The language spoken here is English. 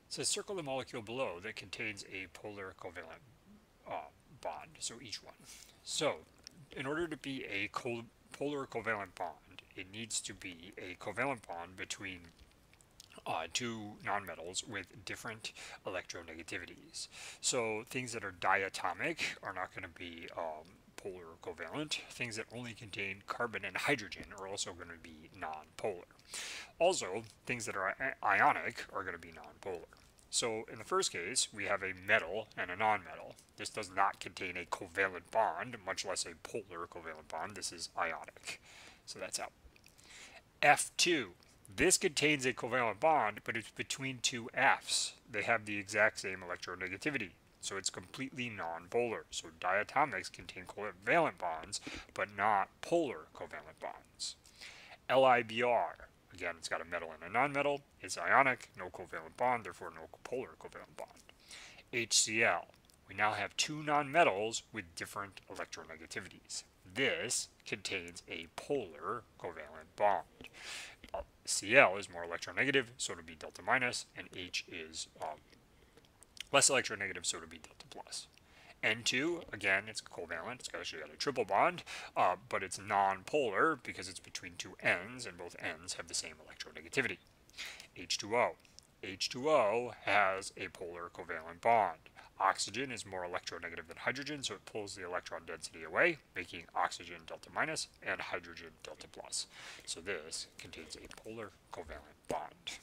So circle the molecule below that contains a polar covalent bond, so each one. So in order to be a polar covalent bond, it needs to be a covalent bond between two nonmetals with different electronegativities. So things that are diatomic are not going to be polar covalent. Things that only contain carbon and hydrogen are also going to be nonpolar. Also, things that are ionic are going to be nonpolar. So in the first case, we have a metal and a nonmetal. This does not contain a covalent bond, much less a polar covalent bond. This is ionic. So that's out. F2. This contains a covalent bond, but it's between two Fs. They have the exact same electronegativity, so it's completely nonpolar. So diatomics contain covalent bonds, but not polar covalent bonds. LIBR. Again, it's got a metal and a nonmetal. It's ionic, no covalent bond, therefore no polar covalent bond. HCl. We now have two nonmetals with different electronegativities. This contains a polar covalent bond. Cl is more electronegative, so it'll be delta minus, and H is less electronegative, so it'll be delta plus. N2, again, it's covalent. It's actually got a triple bond, but it's non-polar because it's between two N's, and both N's have the same electronegativity. H2O. H2O has a polar covalent bond. Oxygen is more electronegative than hydrogen, so it pulls the electron density away, making oxygen delta minus and hydrogen delta plus. So this contains a polar covalent bond.